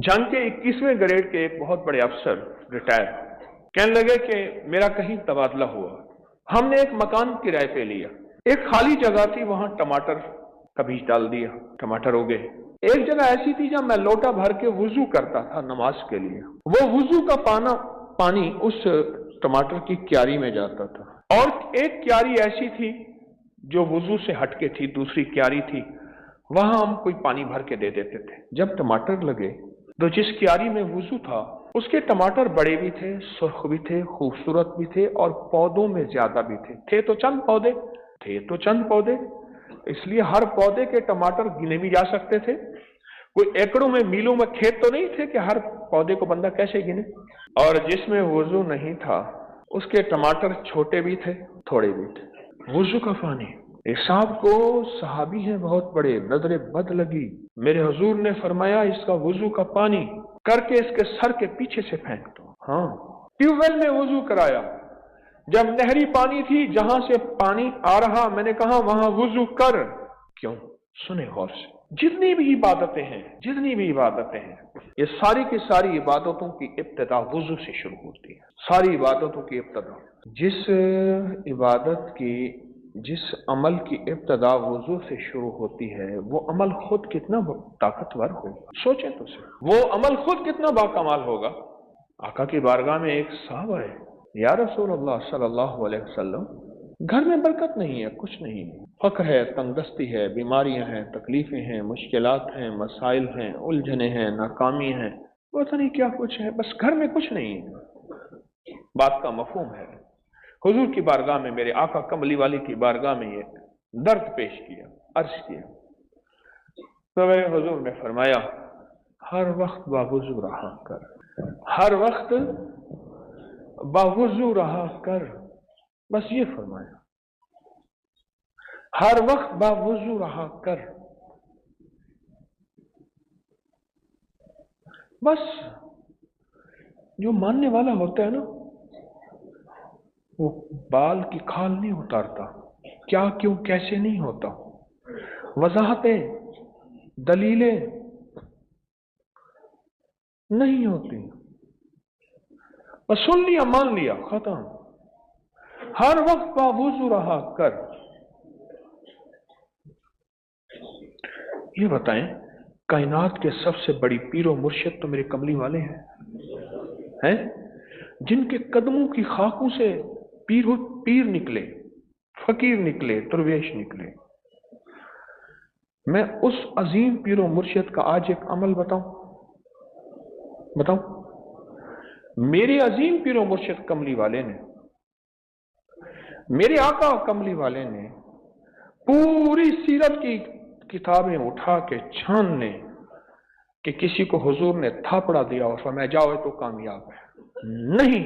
जंग के 21वें ग्रेड के एक बहुत बड़े अफसर रिटायर कहने लगे कि मेरा कहीं तबादला हुआ, हमने एक मकान किराए पे लिया, एक खाली जगह थी, वहां टमाटर का बीज डाल दिया, टमाटर हो गए। एक जगह ऐसी थी जहां मैं लोटा भर के वुजू करता था नमाज के लिए, वो वुजू का पानी उस टमाटर की क्यारी में जाता था, और एक क्यारी ऐसी थी जो वुजू से हटके थी, दूसरी क्यारी थी, वहां हम कोई पानी भर के दे देते थे। जब टमाटर लगे तो जिस क्यारी में वुजू था उसके टमाटर बड़े भी थे, सुर्ख भी थे, खूबसूरत भी थे, और पौधों में ज्यादा भी थे तो चंद पौधे, इसलिए हर पौधे के टमाटर गिने भी जा सकते थे। कोई एकड़ों में मीलों में खेत तो नहीं थे कि हर पौधे को बंदा कैसे गिने। और जिसमें वुजू नहीं था उसके टमाटर छोटे भी थे, थोड़े भी थे। वुजू का पानी, एक साहब को सहाबी हैं बहुत बड़े, नजरे बद लगी। मेरे हुजूर ने फरमाया इसका वुजू का पानी करके इसके सर के पीछे से फेंक दो। हाँ, ट्यूबवेल में वुजू कराया, जब नहरी पानी थी जहां से पानी आ रहा, मैंने कहा वहां वुजू कर। क्यों? सुने गौर से, जितनी भी इबादतें हैं ये सारी की सारी इबादतों की इब्तिदा वुजू से शुरू होती है। सारी इबादतों की इब्तिदा, जिस अमल की इब्तिदा वुजू से शुरू होती है वो अमल खुद कितना ताकतवर होगा, सोचें तो सही, वो अमल खुद कितना बाकमाल होगा। आका की बारगाह में एक साहब आए, या रसूल अल्लाह सल्लल्लाहु अलैहि वसल्लम, घर में बरकत नहीं है, कुछ नहीं है, फक्र है, तंगदस्ती है, बीमारियां हैं, तकलीफें हैं, मुश्किलात हैं, मसाइल हैं, उलझने हैं, नाकामी हैं, पता नहीं क्या कुछ है, बस घर में कुछ नहीं है। बात का मफहूम है। हुजूर की बारगाह में, मेरे आका कमली वाली की बारगाह में ये दर्द पेश किया, अर्ज किया, तो मेरे हुजूर ने फरमाया हर वक्त बावुजू रहा कर, हर वक्त बावुजू रहा कर, बस ये फरमाया, हर वक्त बावुजू रहा कर। बस जो मानने वाला होता है ना, वो बाल की खाल नहीं उतारता, क्या क्यों कैसे नहीं होता, वजाहतें दलीलें नहीं होती, बस सुन लिया मान लिया खत्म। हर वक्त बावुजू रहा कर। ये बताएं, कायनात के सबसे बड़ी पीरो मुर्शिद तो मेरे कमली वाले हैं, जिनके कदमों की खाकों से पीर निकले, फकीर निकले, दरवेश निकले। मैं उस अजीम पीरो मुर्शिद का आज एक अमल बताऊं। मेरे अजीम पीरो मुर्शिद कमली वाले ने, मेरे आका कमली वाले ने पूरी सीरत की किताबें उठा के छान लें कि किसी को हुजूर ने थापड़ा दिया और फरमाया जाओ तो कामयाब है, नहीं,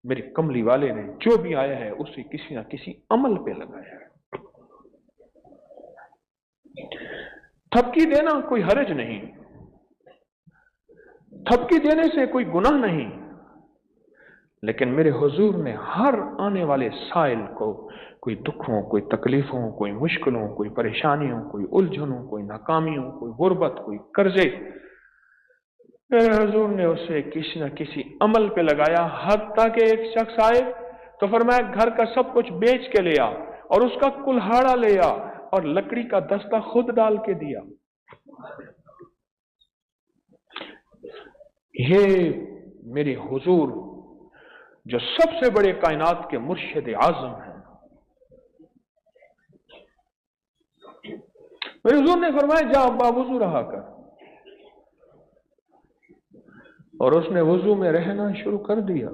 मेरे कमली वाले ने जो भी आया है उसे किसी ना किसी अमल पे लगाया है। थपकी देना कोई हरज नहीं, थपकी देने से कोई गुनाह नहीं, लेकिन मेरे हुजूर ने हर आने वाले साइल को, कोई दुखों, कोई तकलीफों, कोई मुश्किलों, कोई परेशानियों, कोई उलझनों, कोई नाकामियों, कोई गुर्बत, कोई कर्जे, मेरे हुजूर ने उसे किसी न किसी अमल पे लगाया। हत्ता कि एक शख्स आए तो फरमाया घर का सब कुछ बेच के ले आ, और उसका कुल्हाड़ा ले आ और लकड़ी का दस्ता खुद डाल के दिया। ये मेरे हुजूर जो सबसे बड़े कायनात के मुर्शिद आजम हैं, मेरे हुजूर ने फरमाया जा बावुजू रहा कर, और उसने वुजू में रहना शुरू कर दिया,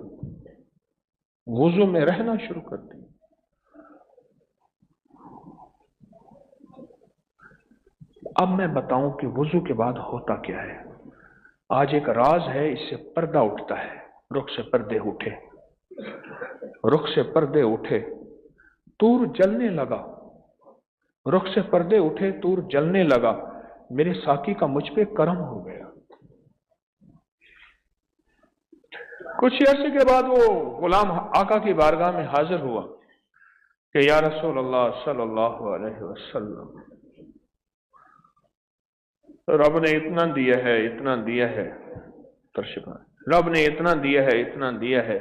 वुजू में रहना शुरू कर दिया। अब मैं बताऊं कि वुजू के बाद होता क्या है। आज एक राज है, इससे पर्दा उठता है, रुख से पर्दे उठे, रुख से पर्दे उठे, तूर जलने लगा, रुख से पर्दे उठे, तूर जलने लगा, मेरे साकी का मुझ पे करम हो गया। कुछ अर्से के बाद वो गुलाम आका की बारगाह में हाजिर हुआ कि या रसूल अल्लाह सल्लल्लाहु अलैहि वसल्लम, रब ने इतना दिया है, इतना दिया है, तर्जुमा, रब ने इतना दिया है, इतना दिया है,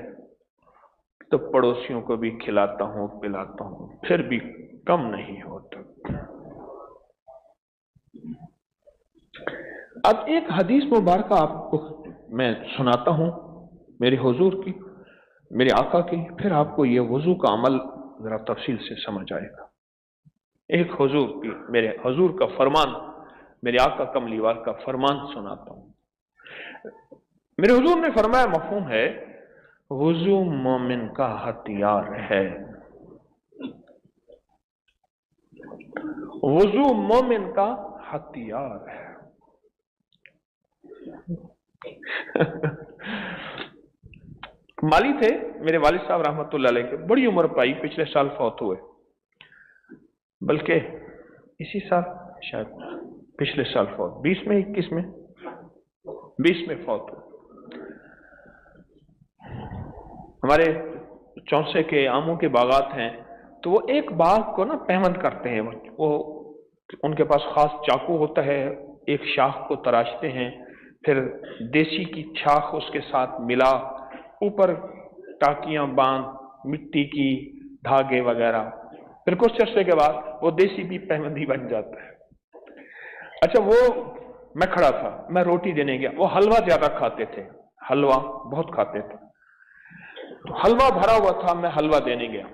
तो पड़ोसियों को भी खिलाता हूं, पिलाता हूं, फिर भी कम नहीं होता। अब एक हदीस मुबारक आपको मैं सुनाता हूं, मेरे हुजूर की, मेरे आका की, फिर आपको ये वुजू का अमल जरा तफसील से समझ आएगा। एक हुजूर की, मेरे हुजूर का फरमान, मेरे आका कमलीवाल का फरमान सुनाता हूं। मेरे हुजूर ने फरमाया, मफहूम है, वुजू मोमिन का हथियार है। वुजू मोमिन का हथियार है। माली थे मेरे वालिद साहब रहमतुल्लाह अलैह के, बड़ी उम्र पाई, पिछले साल फौत हुए, बल्कि इसी साल, शायद पिछले साल फौत, 20 में 21 में 20 में फौत हुए। हमारे चौसे के आमों के बागात हैं, तो वो एक बाग को ना पैवंद करते हैं, वो उनके पास खास चाकू होता है, एक शाख को तराशते हैं, फिर देसी की छाख उसके साथ मिला, ऊपर टाकियां बांध, मिट्टी की धागे वगैरह, फिर कुछ अर्से के बाद वो देसी भी पैवंदी बन जाता है। अच्छा, वो मैं खड़ा था, मैं रोटी देने गया, वो हलवा ज्यादा खाते थे, हलवा बहुत खाते थे, तो हलवा भरा हुआ था, मैं हलवा देने गया,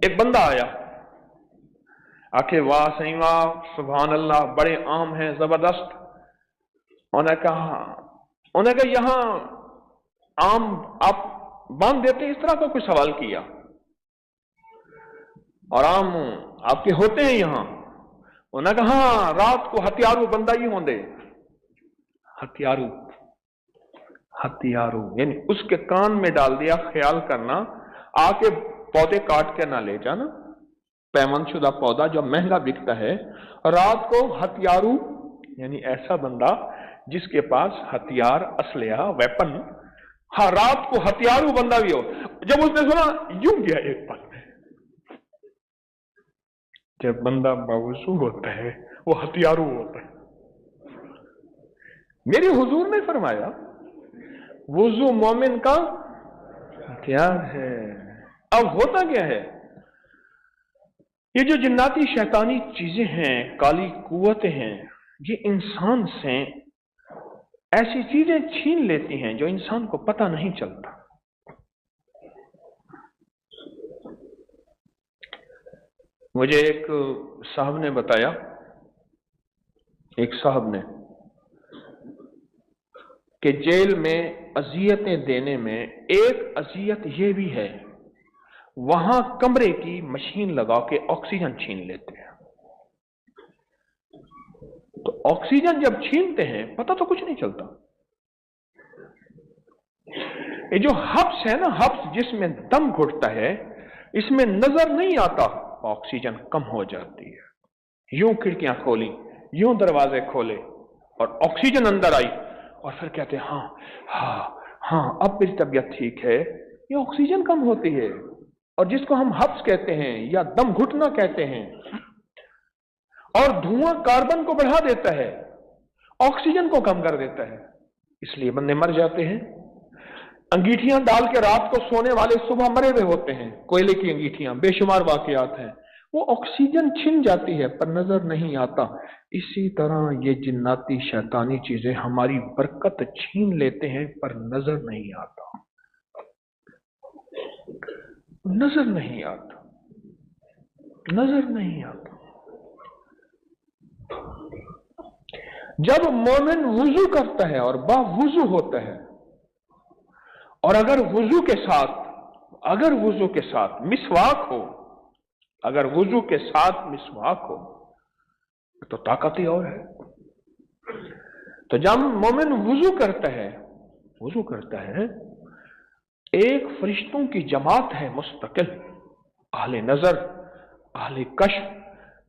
एक बंदा आया, आके वाह सही वाह, सुभान अल्लाह, बड़े आम हैं, जबरदस्त। उन्होंने कहा यहां आम आप बांध देते, इस तरह का कोई सवाल किया, और आम आपके होते हैं यहां? उन्होंने कहा हाँ, रात को हथियारू बंदा ही होंगे। हथियारू, हथियारू यानी उसके कान में डाल दिया, ख्याल करना, आके पौधे काट के ना ले जाना, पैवंदशुदा पौधा जो महंगा बिकता है, रात को हथियारू यानी ऐसा बंदा जिसके पास हथियार, असलहा, वेपन, हाँ, रात को हथियारू बंदा भी हो। जब उसने सुना, यूं गया एक पल में, जब बंदा बावजू होता है वो हथियारू होता है। मेरे हुजूर ने फरमाया, वुजू मोमिन का हथियार है। अब होता क्या है, ये जो जिन्नाती शैतानी चीजें हैं, काली कुव्वतें हैं, ये इंसान से ऐसी चीजें छीन लेती हैं जो इंसान को पता नहीं चलता। मुझे एक साहब ने बताया, एक साहब ने, कि जेल में अजियतें देने में एक अजियत ये भी है, वहां कमरे की मशीन लगा के ऑक्सीजन छीन लेते हैं। तो ऑक्सीजन जब छीनते हैं पता तो कुछ नहीं चलता। ये जो हब्स है ना, हब्स जिसमें दम घुटता है, इसमें नजर नहीं आता, ऑक्सीजन कम हो जाती है। यूं खिड़कियां खोली, यूं दरवाजे खोले और ऑक्सीजन अंदर आई, और फिर कहते हैं हाँ हाँ हाँ, अब मेरी तबीयत ठीक है। ये ऑक्सीजन कम होती है, और जिसको हम हब्स कहते हैं या दम घुटना कहते हैं, और धुआं कार्बन को बढ़ा देता है, ऑक्सीजन को कम कर देता है, इसलिए बंदे मर जाते हैं। अंगीठियां डाल के रात को सोने वाले सुबह मरे हुए होते हैं, कोयले की अंगीठियां, बेशुमार वाकयात हैं। वो ऑक्सीजन छिन जाती है पर नजर नहीं आता। इसी तरह ये जिन्नाती शैतानी चीजें हमारी बरकत छीन लेते हैं पर नजर नहीं आता, नजर नहीं आता, नजर नहीं आता। जब मोमिन वुजू करता है और बावुजू होता है, और अगर वुजू के साथ मिसवाक हो, अगर वुजू के साथ मिसवाक हो तो ताकत ही और है। तो जब मोमिन वुजू करता है, एक फरिश्तों की जमात है मुस्तकिल, आहले नजर, आहले कश्फ,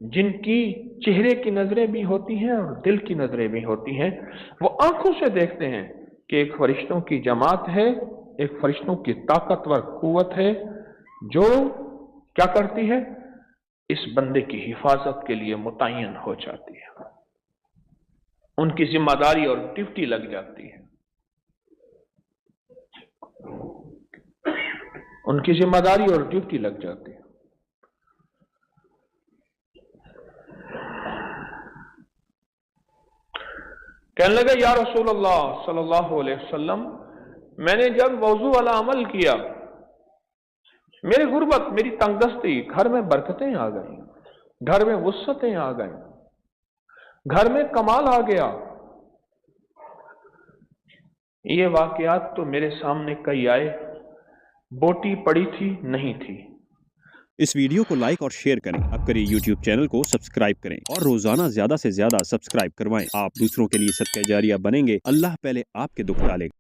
जिनकी चेहरे की नजरें भी होती हैं और दिल की नजरें भी होती हैं। वो आंखों से देखते हैं कि एक फरिश्तों की जमात है, एक फरिश्तों की ताकतवर कुव्वत है, जो क्या करती है, इस बंदे की हिफाजत के लिए मुतय्यन हो जाती है। ان کی ذمہ داری اور ڈیوٹی لگ جاتی ہے، ان کی ذمہ داری اور ڈیوٹی لگ جاتی ہے۔ کہنے لگا یا رسول اللہ صلی اللہ علیہ وسلم، میں نے جب وضو والا عمل کیا، میری غربت، میری تنگ دستی، گھر میں برکتیں آ گئیں، گھر میں وسعتیں آ گئیں، گھر میں کمال آ گیا۔ یہ واقعات تو میرے سامنے کئی آئے، بوٹی پڑی تھی نہیں تھی۔ اس ویڈیو کو لائک اور شیئر کریں، اب کریں یوٹیوب چینل کو سبسکرائب کریں اور روزانہ زیادہ سے زیادہ سبسکرائب کروائیں۔ آپ دوسروں کے لیے صدقہ جاریہ بنیں گے، اللہ پہلے آپ کے دکھ ٹالے گا۔